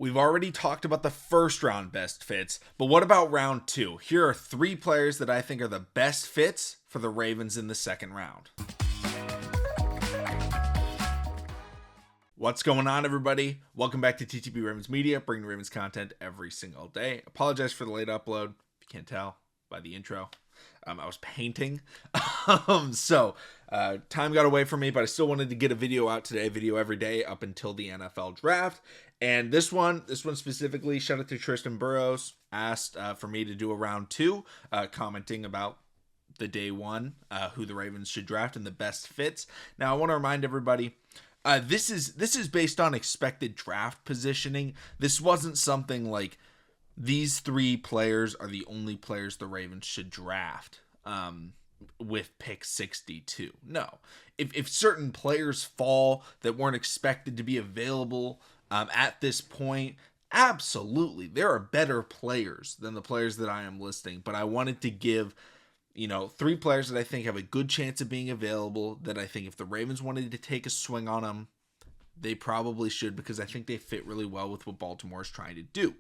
We've already talked about the first round best fits, but what about round two? Here are 3 players that I think are the best fits for the Ravens in the second round. What's going on, everybody? Welcome back to TTB Ravens Media, bringing Ravens content every single day. Apologize for the late upload, if you can't tell by the intro. I was painting, so time got away from me, but I still wanted to get a video out today, video every day up until the NFL draft. And this one specifically, shout out to Tristan Burrows, asked for me to do a round 2, commenting about the day 1, who the Ravens should draft and the best fits. Now, I want to remind everybody, this is based on expected draft positioning. This wasn't something like these 3 players are the only players the Ravens should draft with pick 62. No. If certain players fall that weren't expected to be available at this point, absolutely. There are better players than the players that I am listing, but I wanted to give 3 players that I think have a good chance of being available, that I think if the Ravens wanted to take a swing on them, they probably should, because I think they fit really well with what Baltimore is trying to do.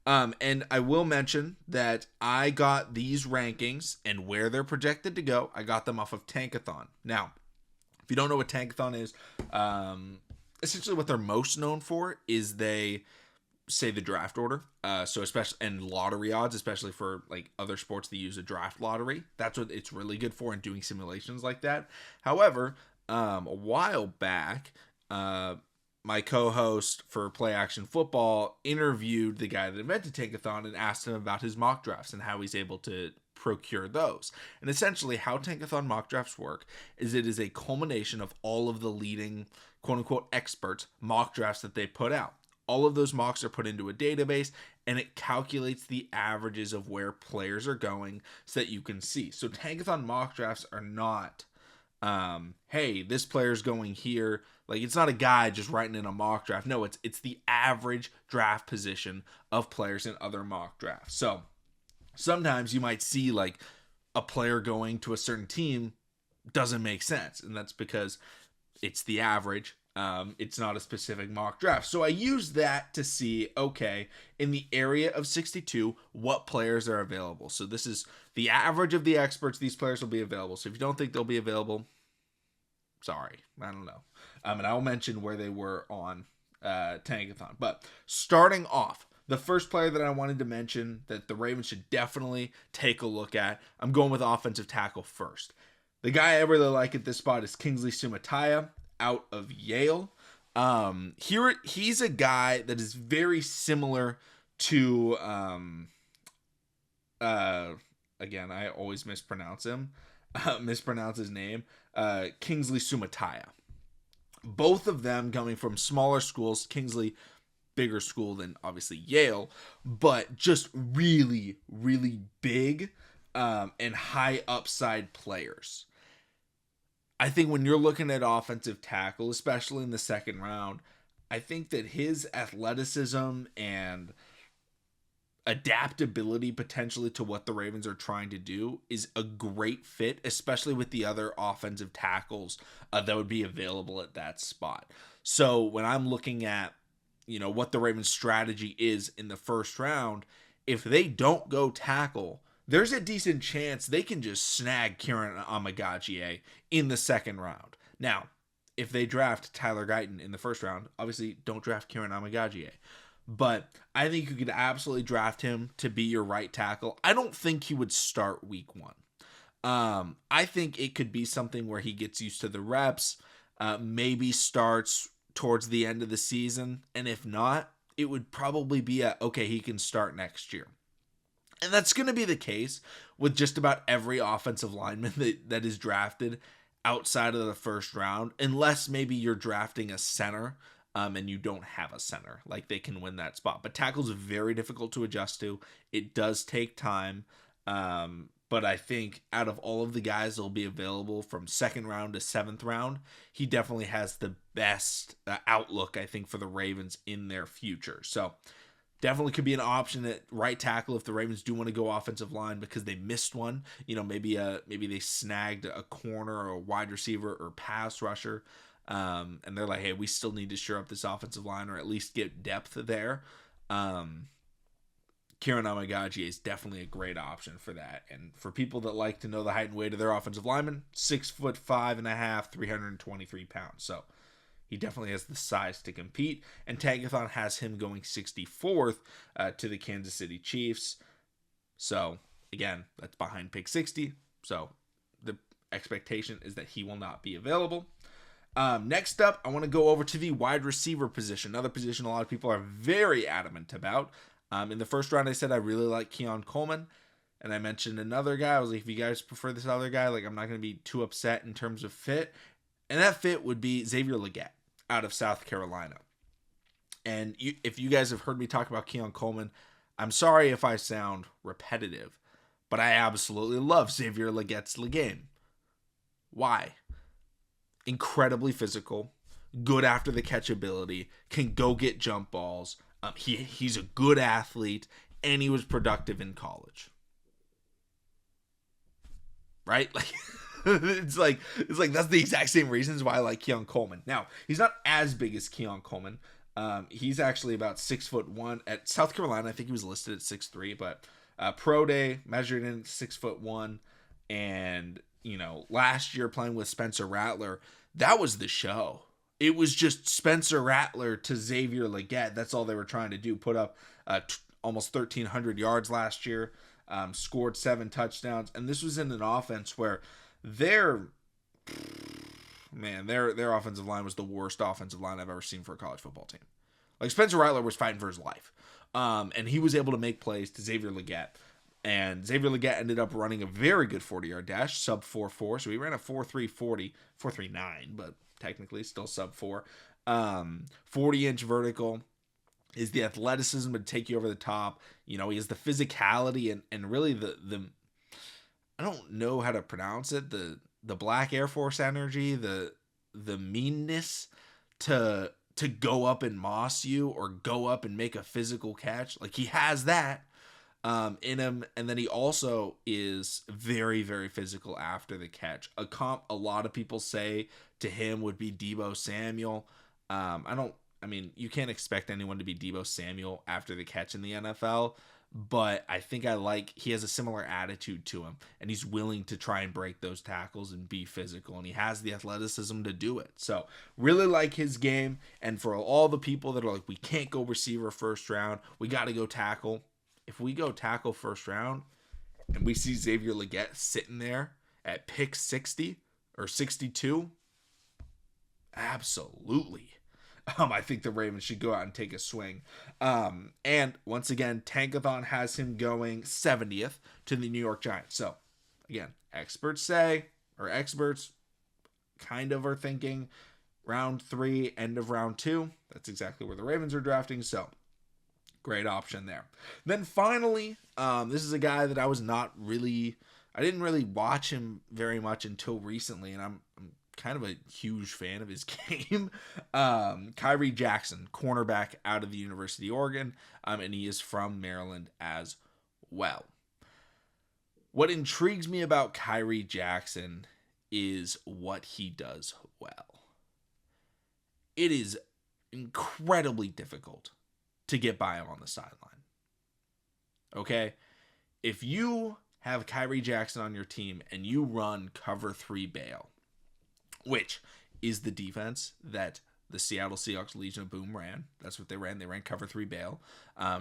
And I will mention that I got these rankings and where they're projected to go. I got them off of Tankathon. Now, if you don't know what Tankathon is, essentially what they're most known for is they say the draft order. So especially, and lottery odds, especially for like other sports that use a draft lottery. That's what it's really good for in doing simulations like that. However, a while back, my co-host for Play Action Football interviewed the guy that invented Tankathon and asked him about his mock drafts and how he's able to procure those. And essentially how Tankathon mock drafts work is it is a culmination of all of the leading quote-unquote experts mock drafts that they put out. All of those mocks are put into a database and it calculates the averages of where players are going so that you can see. So Tankathon mock drafts are not hey, this player's going here. Like, it's not a guy just writing in a mock draft. No, it's the average draft position of players in other mock drafts. So sometimes you might see like a player going to a certain team doesn't make sense, and that's because it's the average. It's not a specific mock draft. So I use that to see, okay, in the area of 62, what players are available. So this is the average of the experts. These players will be available. So if you don't think they'll be available, sorry, I don't know. And I'll mention where they were on Tankathon. But starting off, the first player that I wanted to mention that the Ravens should definitely take a look at, I'm going with offensive tackle first. The guy I really like at this spot is Kingsley Sumatia out of Yale. Here he's a guy that is very similar to again, I always mispronounce his name, Kingsley Sumatia. Both of them coming from smaller schools. Kingsley, bigger school than obviously Yale, but just really, really big and high upside players. I think when you're looking at offensive tackle, especially in the second round, I think that his athleticism and adaptability potentially to what the Ravens are trying to do is a great fit, especially with the other offensive tackles that would be available at that spot. So when I'm looking at, what the Ravens strategy is in the first round, if they don't go tackle, there's a decent chance they can just snag Kieran Amagagie in the second round. Now, if they draft Tyler Guyton in the first round, obviously don't draft Kieran Amagagie. But I think you could absolutely draft him to be your right tackle. I don't think he would start week 1. I think it could be something where he gets used to the reps, maybe starts towards the end of the season. And if not, it would probably be okay, he can start next year. And that's going to be the case with just about every offensive lineman that is drafted outside of the first round, unless maybe you're drafting a center and you don't have a center. Like, they can win that spot. But tackle's very difficult to adjust to. It does take time. But I think out of all of the guys that will be available from second round to 7th round, he definitely has the best outlook, I think, for the Ravens in their future. So definitely could be an option at right tackle if the Ravens do want to go offensive line because they missed one. Maybe they snagged a corner or a wide receiver or pass rusher. And they're like, hey, we still need to shore up this offensive line or at least get depth there. Kieran Amagaji is definitely a great option for that. And for people that like to know the height and weight of their offensive lineman, 6'5.5", 323 pounds. So he definitely has the size to compete. And Tankathon has him going 64th to the Kansas City Chiefs. So again, that's behind pick 60. So the expectation is that he will not be available. Next up, I want to go over to the wide receiver position. Another position a lot of people are very adamant about. In the first round, I said I really like Keon Coleman. And I mentioned another guy. I was like, if you guys prefer this other guy, like I'm not going to be too upset in terms of fit. And that fit would be Xavier Legette out of South Carolina. And if you guys have heard me talk about Keon Coleman, I'm sorry if I sound repetitive, but I absolutely love Xavier Legette's game. Why? Incredibly physical, good after the catch ability, can go get jump balls. He's a good athlete, and he was productive in college. Right? Like it's like that's the exact same reasons why I like Keon Coleman. Now, he's not as big as Keon Coleman. He's actually about 6'1" at South Carolina. I think he was listed at 6'3", but pro day measured in 6'1", and last year playing with Spencer Rattler, that was the show. It was just Spencer Rattler to Xavier Legette. That's all they were trying to do. Put up almost 1,300 yards last year. Scored 7 touchdowns. And this was in an offense where their offensive line was the worst offensive line I've ever seen for a college football team. Like Spencer Rattler was fighting for his life. And he was able to make plays to Xavier Legette. And Xavier Legette ended up running a very good 40-yard dash, sub 4.4. So he ran a 4.340, 4.39, but technically still sub 4. 40-inch vertical. Is the athleticism to take you over the top. He has the physicality and really the I don't know how to pronounce it. The Black Air Force energy, the meanness to go up and moss you or go up and make a physical catch. Like he has that in him, and then he also is very, very physical after the catch. A lot of people say to him would be Deebo Samuel. You can't expect anyone to be Deebo Samuel after the catch in the NFL, but I think he has a similar attitude to him, and he's willing to try and break those tackles and be physical, and he has the athleticism to do it. So really like his game, and for all the people that are like, we can't go receiver first round, we got to go tackle. If we go tackle first round, and we see Xavier Legette sitting there at pick 60 or 62, absolutely. I think the Ravens should go out and take a swing. And once again, Tankathon has him going 70th to the New York Giants. So, again, experts kind of are thinking round 3, end of round 2. That's exactly where the Ravens are drafting. So, great option there. Then finally, this is a guy that I didn't really watch him very much until recently, and I'm kind of a huge fan of his game. Kyrie Jackson, cornerback out of the University of Oregon, and he is from Maryland as well. What intrigues me about Kyrie Jackson is what he does well. It is incredibly difficult to get by him on the sideline. Okay? If you have Kyrie Jackson on your team and you run cover 3 bail, which is the defense that the Seattle Seahawks Legion of Boom ran. That's what they ran. They ran cover 3 bail.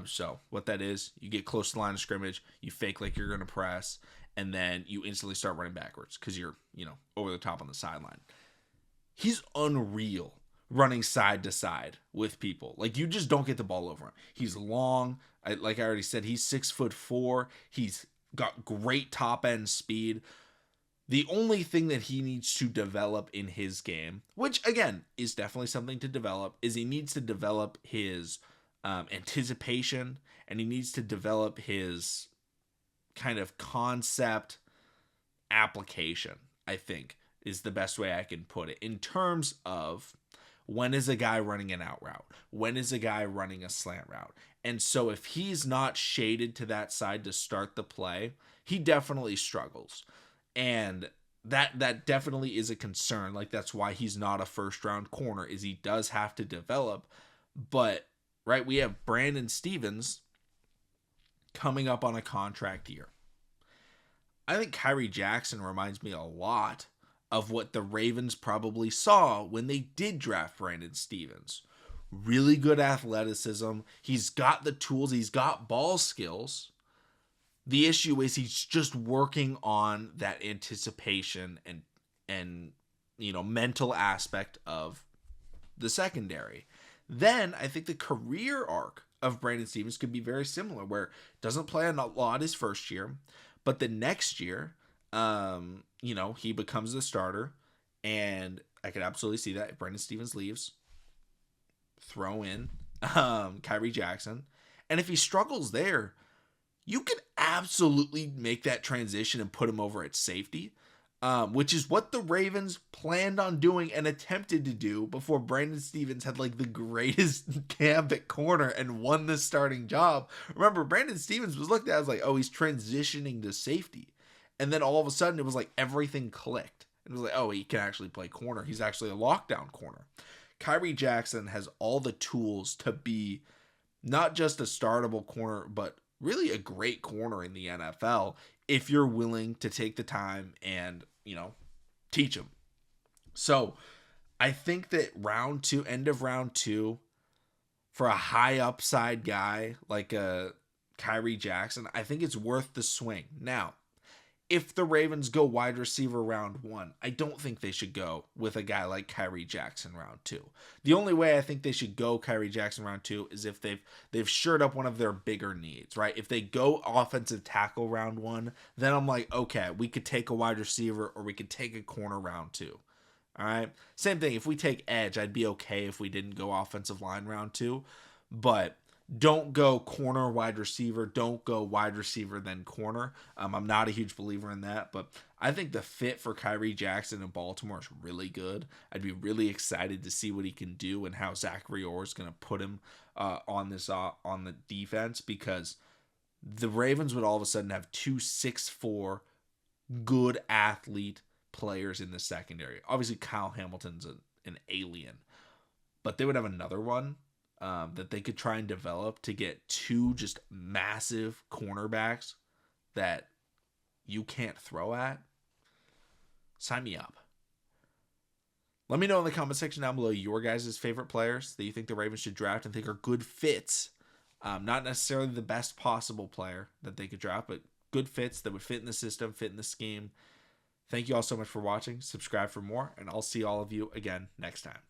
So what that is, you get close to the line of scrimmage, you fake like you're going to press, and then you instantly start running backwards because you're, over the top on the sideline. He's unreal running side to side with people. Like, you just don't get the ball over him. He's long. Like I already said, he's 6'4". He's got great top end speed. The only thing that he needs to develop in his game, which again is definitely something to develop, is he needs to develop his anticipation, and he needs to develop his kind of concept application, I think is the best way I can put it, in terms of when is a guy running an out route? When is a guy running a slant route? And so if he's not shaded to that side to start the play, he definitely struggles. And that definitely is a concern. Like, that's why he's not a first round corner, is he does have to develop. But right, we have Brandon Stevens coming up on a contract year. I think Kyrie Jackson reminds me a lot of what the Ravens probably saw when they did draft Brandon Stevens. Really good athleticism. He's got the tools. He's got ball skills. The issue is he's just working on that anticipation and mental aspect of the secondary. Then I think the career arc of Brandon Stevens could be very similar, where doesn't play a lot his first year, but the next year, he becomes the starter, and I could absolutely see that if Brandon Stevens leaves, throw in Kyrie Jackson, and if he struggles there, you could absolutely make that transition and put him over at safety, which is what the Ravens planned on doing and attempted to do before Brandon Stevens had like the greatest camp at corner and won the starting job. Remember, Brandon Stevens was looked at as like, oh, he's transitioning to safety. And then all of a sudden it was like everything clicked. It was like, oh, he can actually play corner. He's actually a lockdown corner. Kyrie Jackson has all the tools to be not just a startable corner, but really a great corner in the NFL if you're willing to take the time and, teach him. So I think that end of round two, for a high upside guy like a Kyrie Jackson, I think it's worth the swing. Now, if the Ravens go wide receiver round one, I don't think they should go with a guy like Kyrie Jackson round two. The only way I think they should go Kyrie Jackson round two is if they've shored up one of their bigger needs, right? If they go offensive tackle round one, then I'm like, okay, we could take a wide receiver or we could take a corner round two. All right. Same thing. If we take edge, I'd be okay if we didn't go offensive line round two, but don't go corner, wide receiver. Don't go wide receiver, then corner. I'm not a huge believer in that, but I think the fit for Kyrie Jackson in Baltimore is really good. I'd be really excited to see what he can do and how Zachary Orr is going to put him on the defense, because the Ravens would all of a sudden have 2 6'4" good athlete players in the secondary. Obviously, Kyle Hamilton's an alien, but they would have another one that they could try and develop to get 2 just massive cornerbacks that you can't throw at. Sign me up. Let me know in the comment section down below your guys' favorite players that you think the Ravens should draft and think are good fits. Not necessarily the best possible player that they could draft, but good fits that would fit in the system, fit in the scheme. Thank you all so much for watching. Subscribe for more, and I'll see all of you again next time.